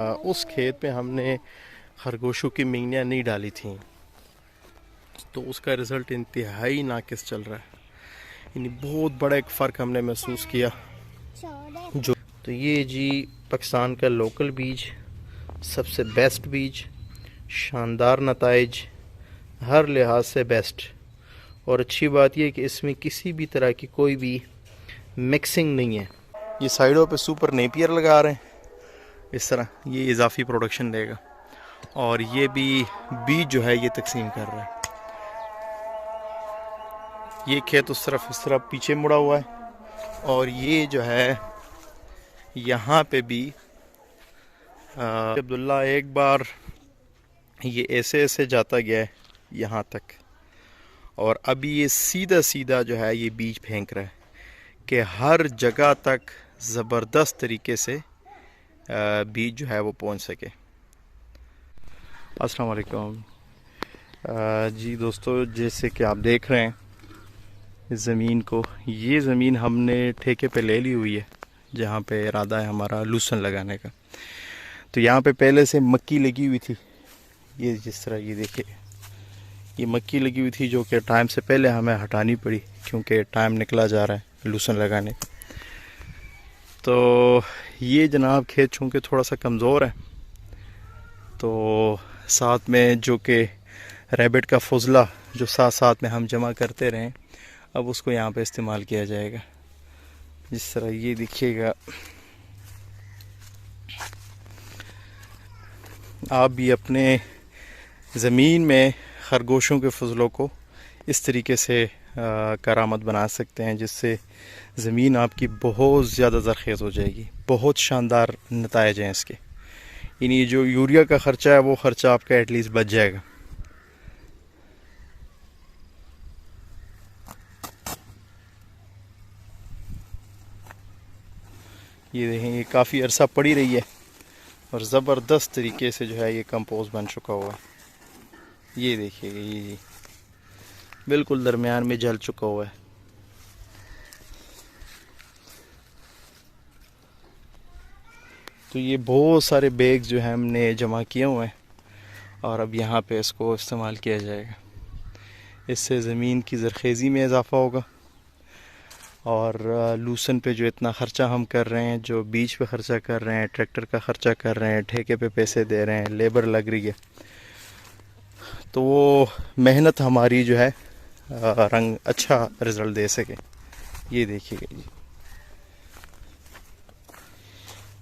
उस खेत पे हमने खरगोशों की मिंगनियाँ नहीं डाली थी, तो उसका रिज़ल्ट इंतहाई नाकिस चल रहा है। यानी बहुत बड़ा एक फ़र्क हमने महसूस किया। जो तो ये जी पाकिस्तान का लोकल बीज, सबसे बेस्ट बीज, शानदार नताइज, हर लिहाज से बेस्ट। और अच्छी बात यह कि इसमें किसी भी तरह की कोई भी मिक्सिंग नहीं है। ये साइडों पे सुपर नेपियर लगा रहे हैं, इस तरह ये इजाफी प्रोडक्शन देगा। और ये भी बीज जो है ये तकसीम कर रहा है। ये खेत उस तरफ इस तरफ पीछे मुड़ा हुआ है, और ये जो है यहाँ पे भी अब्दुल्ला एक बार ये ऐसे ऐसे जाता गया है यहाँ तक, और अभी ये सीधा सीधा जो है ये बीज फेंक रहा है कि हर जगह तक ज़बरदस्त तरीके से बीज जो है वो पहुँच सके। अस्सलाम वालेकुम जी दोस्तों, जैसे कि आप देख रहे हैं इस ज़मीन को, ये ज़मीन हमने ठेके पे ले ली हुई है, जहाँ पे इरादा है हमारा लहसुन लगाने का। तो यहाँ पे पहले से मक्की लगी हुई थी, ये जिस तरह ये देखिए ये मक्की लगी हुई थी, जो कि टाइम से पहले हमें हटानी पड़ी क्योंकि टाइम निकला जा रहा है लहसुन लगाने का। तो ये जनाब खेत चूँकि थोड़ा सा कमज़ोर है, तो साथ में जो कि रैबिट का फुजला जो साथ साथ में हम जमा करते रहें, अब उसको यहाँ पे इस्तेमाल किया जाएगा। जिस तरह ये देखिएगा, आप भी अपने ज़मीन में खरगोशों के फजलों को इस तरीके से करामत बना सकते हैं, जिससे ज़मीन आपकी बहुत ज़्यादा ज़रख़ेज़ हो जाएगी। बहुत शानदार नताइज हैं इसके। यानी जो यूरिया का ख़र्चा है वो ख़र्चा आपका एटलीस्ट बच जाएगा। ये देखें, ये काफ़ी अरसा पड़ी रही है और ज़बरदस्त तरीके से जो है ये कंपोस्ट बन चुका हुआ है। ये देखिए, ये बिल्कुल दरमियान में जल चुका हुआ है। तो ये बहुत सारे बैग जो है हमने जमा किए हुए हैं, और अब यहाँ पे इसको इस्तेमाल किया जाएगा। इससे ज़मीन की ज़रख़ेज़ी में इजाफ़ा होगा, और लहसुन पे जो इतना ख़र्चा हम कर रहे हैं, जो बीज पे ख़र्चा कर रहे हैं, ट्रैक्टर का ख़र्चा कर रहे हैं, ठेके पे पैसे दे रहे हैं, लेबर लग रही है, तो वो मेहनत हमारी जो है रंग अच्छा रिज़ल्ट दे सके। ये देखिएगा जी,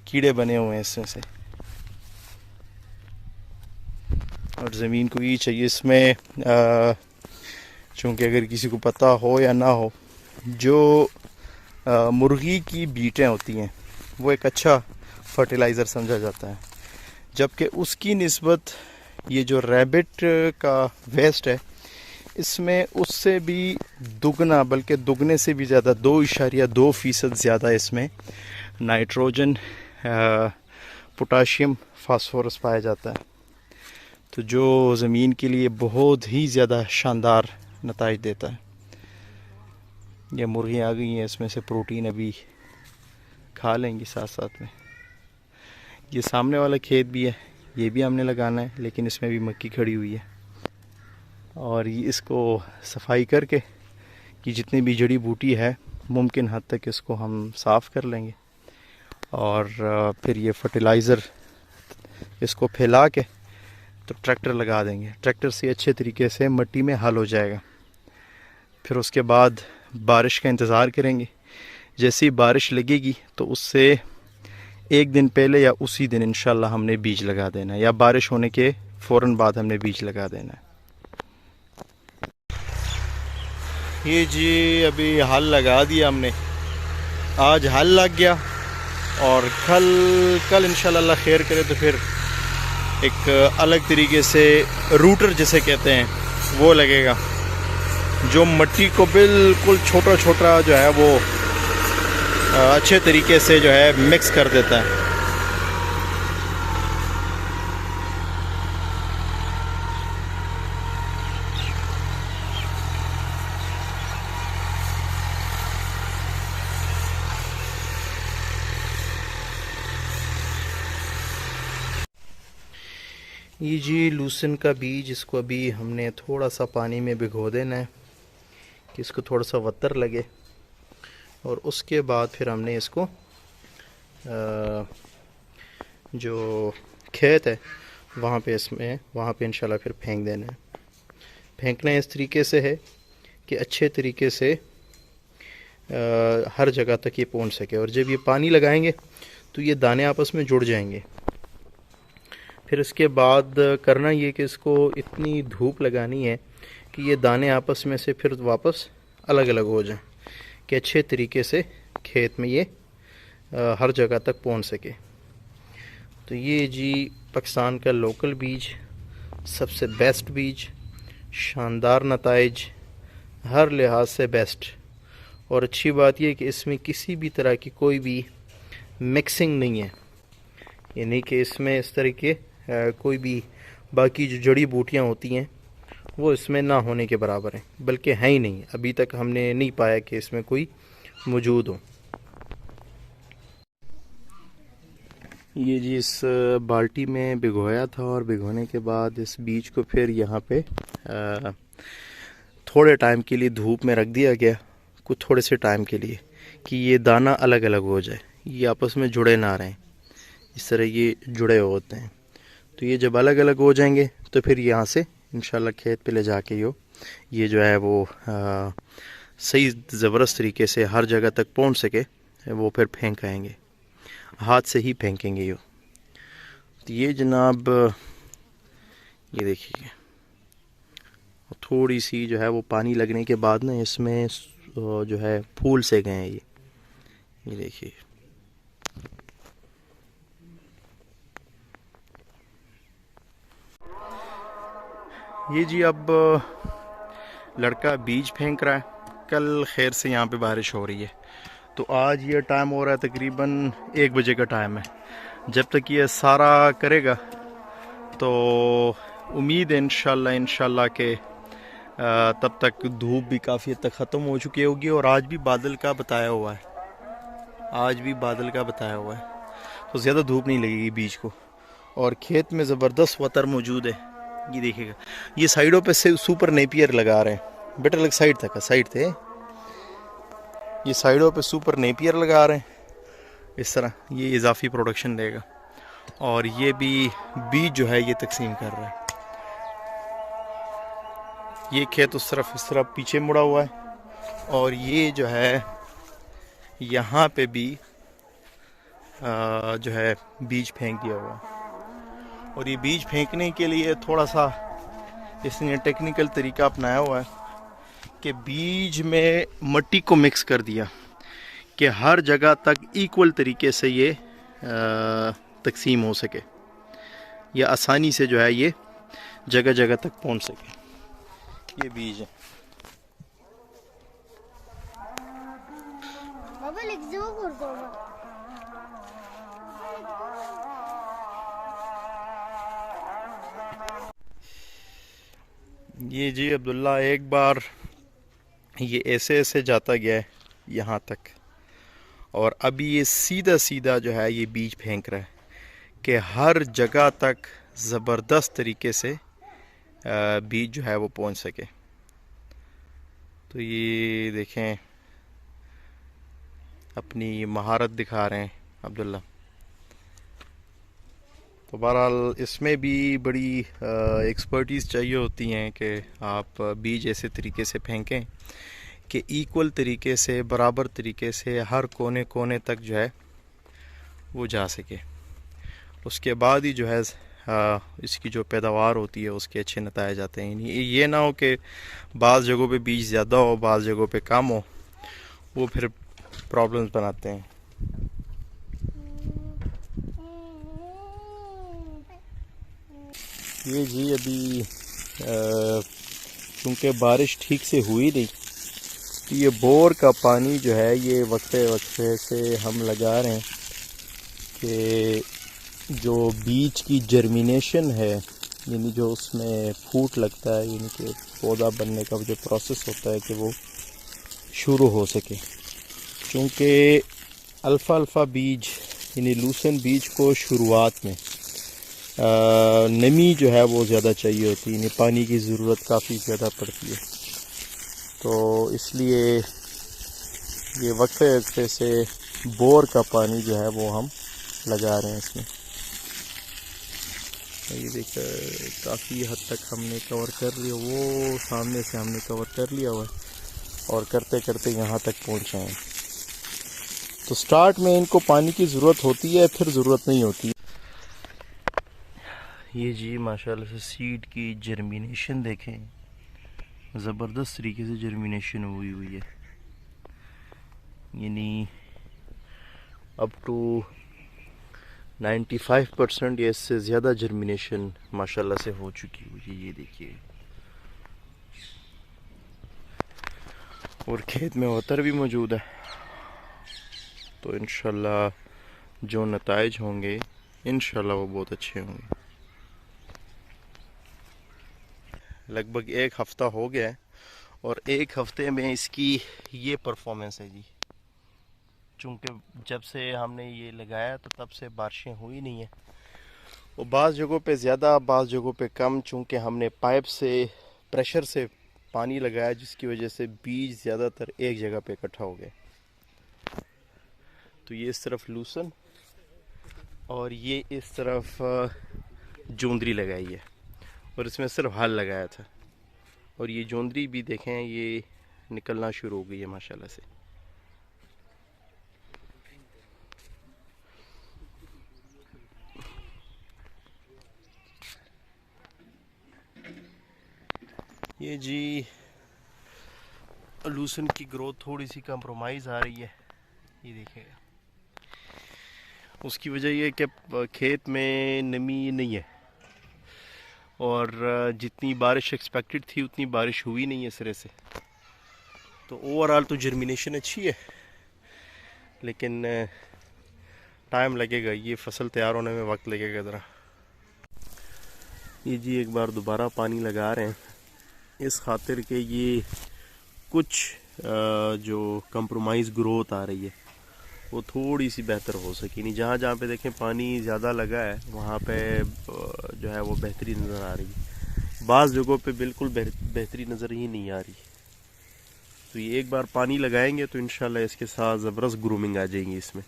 कीड़े बने हुए हैं इसमें से, और ज़मीन को ये चाहिए इसमें, चूँकि अगर किसी को पता हो या ना हो, जो मुर्गी की बीटें होती हैं वो एक अच्छा फर्टिलाइज़र समझा जाता है, जबकि उसकी निस्बत ये जो रैबिट का वेस्ट है, इसमें उससे भी दुगना, बल्कि दुगने से भी ज़्यादा 2.2% ज़्यादा इसमें नाइट्रोजन, पोटाशियम, फास्फोरस पाया जाता है। तो जो ज़मीन के लिए बहुत ही ज़्यादा शानदार नताइज देता है। ये मुर्गियाँ आ गई हैं, इसमें से प्रोटीन अभी खा लेंगी साथ साथ में। ये सामने वाला खेत भी है, ये भी हमने लगाना है, लेकिन इसमें भी मक्की खड़ी हुई है, और ये इसको सफाई करके कि जितनी भी जड़ी बूटी है मुमकिन हद तक इसको हम साफ़ कर लेंगे, और फिर ये फर्टिलाइज़र इसको फैला के तो ट्रैक्टर लगा देंगे। ट्रैक्टर से अच्छे तरीके से मिट्टी में हल हो जाएगा। फिर उसके बाद बारिश का इंतज़ार करेंगे। जैसे ही बारिश लगेगी तो उससे एक दिन पहले या उसी दिन इंशाल्लाह हमने बीज लगा देना है, या बारिश होने के फ़ौरन बाद हमने बीज लगा देना है। ये जी अभी हल लगा दिया हमने, आज हल लग गया, और कल इंशाल्लाह खैर करे तो फिर एक अलग तरीके से रूटर जिसे कहते हैं वो लगेगा, जो मिट्टी को बिल्कुल छोटा छोटा जो है वो अच्छे तरीके से जो है मिक्स कर देता है। ये जी लूसन का बीज, इसको अभी हमने थोड़ा सा पानी में भिगो देना है कि इसको थोड़ा सा वतर लगे, और उसके बाद फिर हमने इसको जो खेत है वहाँ पे इंशाल्लाह फिर फेंक देना है। फेंकना इस तरीके से है कि अच्छे तरीके से हर जगह तक ये पहुँच सके, और जब ये पानी लगाएंगे तो ये दाने आपस में जुड़ जाएंगे। फिर इसके बाद करना ये कि इसको इतनी धूप लगानी है कि ये दाने आपस में से फिर वापस अलग अलग हो जाएं, कि अच्छे तरीके से खेत में ये हर जगह तक पहुंच सके। तो ये जी पाकिस्तान का लोकल बीज, सबसे बेस्ट बीज, शानदार नताइज, हर लिहाज से बेस्ट। और अच्छी बात यह कि इसमें किसी भी तरह की कोई भी मिक्सिंग नहीं है, यानी कि इसमें इस तरह के कोई भी बाकी जो जड़ी बूटियाँ होती हैं वो इसमें ना होने के बराबर हैं, बल्कि है ही नहीं। अभी तक हमने नहीं पाया कि इसमें कोई मौजूद हो। ये जी इस बाल्टी में भिगोया था, और भिगोने के बाद इस बीज को फिर यहाँ पे थोड़े टाइम के लिए धूप में रख दिया गया, कुछ थोड़े से टाइम के लिए, कि ये दाना अलग अलग हो जाए, ये आपस में जुड़े ना रहें। इस तरह ये जुड़े होते हैं। तो ये जब अलग अलग हो जाएंगे तो फिर यहाँ से इंशाल्लाह खेत पे ले जाके ये जो है वो सही ज़बरदस्त तरीके से हर जगह तक पहुँच सके, वो फिर फेंक आएंगे, हाथ से ही फेंकेंगे ये। तो ये जनाब ये देखिए, थोड़ी सी जो है वो पानी लगने के बाद ना इसमें जो है फूल से गए हैं ये देखिए। ये जी अब लड़का बीज फेंक रहा है। कल खैर से यहाँ पे बारिश हो रही है, तो आज ये टाइम हो रहा है तकरीबन 1 बजे का टाइम है। जब तक ये सारा करेगा तो उम्मीद है इंशाल्लाह के तब तक धूप भी काफ़ी हद तक ख़त्म हो चुकी होगी। और आज भी बादल का बताया हुआ है, तो ज़्यादा धूप नहीं लगेगी बीज को। और खेत में ज़बरदस्त वतर मौजूद है, ये देखिएगा। ये साइडों पे से सुपर नेपियर लगा रहे हैं, बेटर लग साइड थे ये साइडों पे सुपर नेपियर लगा रहे हैं। इस तरह ये इजाफी प्रोडक्शन देगा। और ये भी बीज जो है ये तकसीम कर रहा है। ये खेत उस तरफ पीछे मुड़ा हुआ है, और ये जो है यहाँ पे भी जो है बीज फेंक दिया हुआ है। और ये बीज फेंकने के लिए थोड़ा सा इसने टेक्निकल तरीका अपनाया हुआ है कि बीज में मिट्टी को मिक्स कर दिया कि हर जगह तक इक्वल तरीके से ये तकसीम हो सके, या आसानी से जो है ये जगह जगह तक पहुंच सके। ये बीज है। ये जी अब्दुल्ला एक बार ये ऐसे जाता गया है यहाँ तक, और अभी ये सीधा जो है ये बीज फेंक रहा है कि हर जगह तक ज़बरदस्त तरीके से बीज जो है वो पहुँच सके। तो ये देखें, अपनी महारत दिखा रहे हैं अब्दुल्ला। तो बहरहाल इसमें भी बड़ी एक्सपर्टीज़ चाहिए होती हैं कि आप बीज ऐसे तरीके से फेंकें कि इक्वल तरीके से, बराबर तरीके से हर कोने कोने तक जो है वो जा सके। उसके बाद ही जो है इसकी जो पैदावार होती है उसके अच्छे नतायज आते हैं। ये ना हो कि बाज़ जगहों पे बीज ज़्यादा हो, बाज़ जगहों पे कम हो, वो फिर प्रॉब्लम्स बनाते हैं। ये जी अभी क्योंकि बारिश ठीक से हुई नहीं, तो ये बोर का पानी जो है ये वक्फे से हम लगा रहे हैं कि जो बीज की जर्मिनेशन है, यानी जो उसमें फूट लगता है, यानी कि पौधा बनने का जो प्रोसेस होता है कि वो शुरू हो सके। क्योंकि अल्फ़ा बीज यानी लूसन बीज को शुरुआत में नमी जो है वो ज़्यादा चाहिए होती है, पानी की ज़रूरत काफ़ी ज़्यादा पड़ती है। तो इसलिए ये वक्फे वक्फे से बोर का पानी जो है वो हम लगा रहे हैं इसमें। ये देख काफ़ी हद तक हमने कवर कर लिया, वो सामने से हमने कवर कर लिया हुआ है और करते करते यहाँ तक पहुँचे हैं। तो स्टार्ट में इनको पानी की ज़रूरत होती है, फिर ज़रूरत नहीं होती। ये जी माशाल्लाह से सीड की जर्मिनेशन देखें, ज़बरदस्त तरीके से जर्मिनेशन हुई है, यानी अप टू 95% या इससे ज़्यादा जर्मिनेशन माशाल्लाह से हो चुकी हुई है। ये देखिए, और खेत में उतर भी मौजूद है। तो इंशाल्लाह जो नताइज होंगे इंशाल्लाह वो बहुत अच्छे होंगे। लगभग एक हफ़्ता हो गया है और एक हफ़्ते में इसकी ये परफॉर्मेंस है जी। चूँकि जब से हमने ये लगाया तो तब से बारिशें हुई नहीं है, वो बाज़ जगहों पे ज़्यादा, बाज़ जगहों पे कम। चूँकि हमने पाइप से प्रेशर से पानी लगाया, जिसकी वजह से बीज ज़्यादातर एक जगह पे इकट्ठा हो गए। तो ये इस तरफ लूसन और ये इस तरफ जोंदरी लगाई है, और इसमें सिर्फ हल लगाया था। और ये जोंदरी भी देखें, ये निकलना शुरू हो गई है माशाल्लाह से। ये जी लूसन की ग्रोथ थोड़ी सी कंप्रोमाइज़ आ रही है, ये देखिएगा। उसकी वजह ये कि खेत में नमी नहीं है, और जितनी बारिश एक्सपेक्टेड थी उतनी बारिश हुई नहीं है सिरे से। तो ओवरऑल तो जर्मिनेशन अच्छी है, लेकिन टाइम लगेगा, ये फसल तैयार होने में वक्त लगेगा ज़रा। ये जी एक बार दोबारा पानी लगा रहे हैं, इस खातिर के ये कुछ जो कंप्रोमाइज़ ग्रोथ आ रही है वो थोड़ी सी बेहतर हो सके। नहीं, जहाँ जहाँ पे देखें पानी ज़्यादा लगा है वहाँ पे जो है वो बेहतरी नज़र आ रही है, बाज़ जगहों पे बिल्कुल बेहतरी नज़र ही नहीं आ रही। तो ये एक बार पानी लगाएंगे तो इंशाल्लाह इसके साथ ज़बरदस्त ग्रूमिंग आ जाएगी इसमें।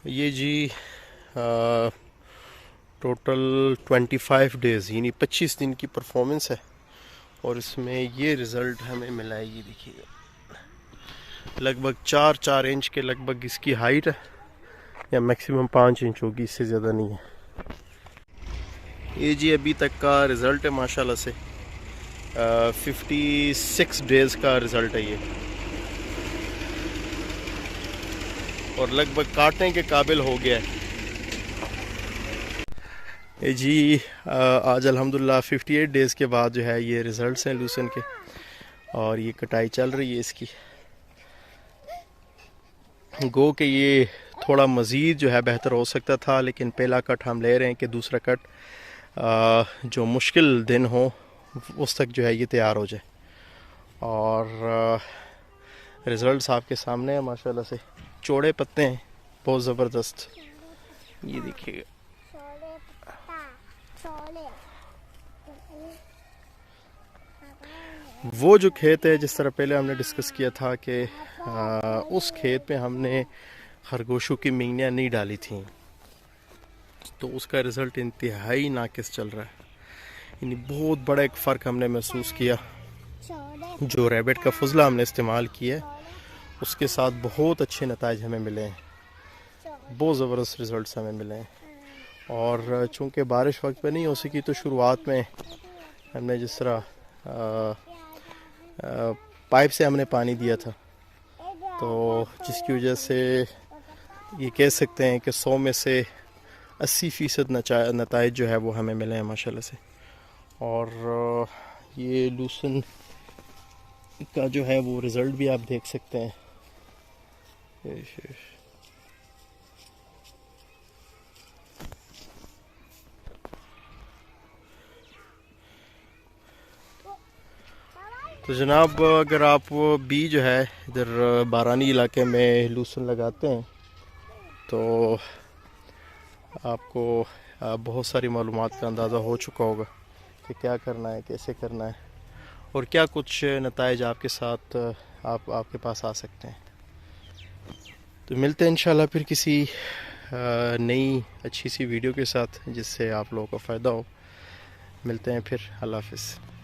ये जी टोटल 25 डेज़ यानी 25 दिन की परफॉर्मेंस है, और इसमें ये रिज़ल्ट हमें मिला है। ये देखिएगा, लगभग 4 इंच के लगभग इसकी हाइट है, या मैक्सिमम 5 इंच होगी, इससे ज़्यादा नहीं है। ये जी अभी तक का रिज़ल्ट है माशाल्लाह से, 56 डेज़ का रिज़ल्ट है ये, और लगभग काटने के काबिल हो गया है। ये जी आज अल्हम्दुलिल्लाह 58 डेज़ के बाद जो है ये रिज़ल्ट्स हैं लूसन के, और ये कटाई चल रही है इसकी। गो के ये थोड़ा मज़ीद जो है बेहतर हो सकता था, लेकिन पहला कट हम ले रहे हैं कि दूसरा कट जो मुश्किल दिन हो उस तक जो है ये तैयार हो जाए। और रिज़ल्ट्स आपके सामने हैं माशाल्लाह से, चौड़े पत्ते हैं बहुत ज़बरदस्त, ये देखिएगा। वो जो खेत है, जिस तरह पहले हमने डिस्कस किया था कि उस खेत में हमने खरगोशों की मिंगनियाँ नहीं डाली थी, तो उसका रिज़ल्ट इंतहाई नाकिस चल रहा है। यानी बहुत बड़ा एक फ़र्क हमने महसूस किया। जो रैबिट का फजला हमने इस्तेमाल किया उसके साथ बहुत अच्छे नताइज हमें मिले हैं, बहुत ज़बरदस्त रिज़ल्ट्स हमें मिले हैं। और चूँकि बारिश वक्त पे नहीं हो सकी, तो शुरुआत में हमने जिस तरह पाइप से हमने पानी दिया था, तो जिसकी वजह से ये कह सकते हैं कि 100 में से 80% नताइज जो है वो हमें मिले हैं माशाल्लाह से। और ये लूसन का जो है वो रिज़ल्ट भी आप देख सकते हैं। तो जनाब, अगर आप बी जो है इधर बारानी इलाके में लूसन लगाते हैं तो आपको बहुत सारी मालूमात का अंदाज़ा हो चुका होगा कि क्या करना है, कैसे करना है और क्या कुछ नताइज आपके साथ आपके पास आ सकते हैं। तो मिलते हैं इंशाल्लाह फिर किसी नई अच्छी सी वीडियो के साथ जिससे आप लोगों को फ़ायदा हो। मिलते हैं फिर। अल्लाह हाफ़िज़।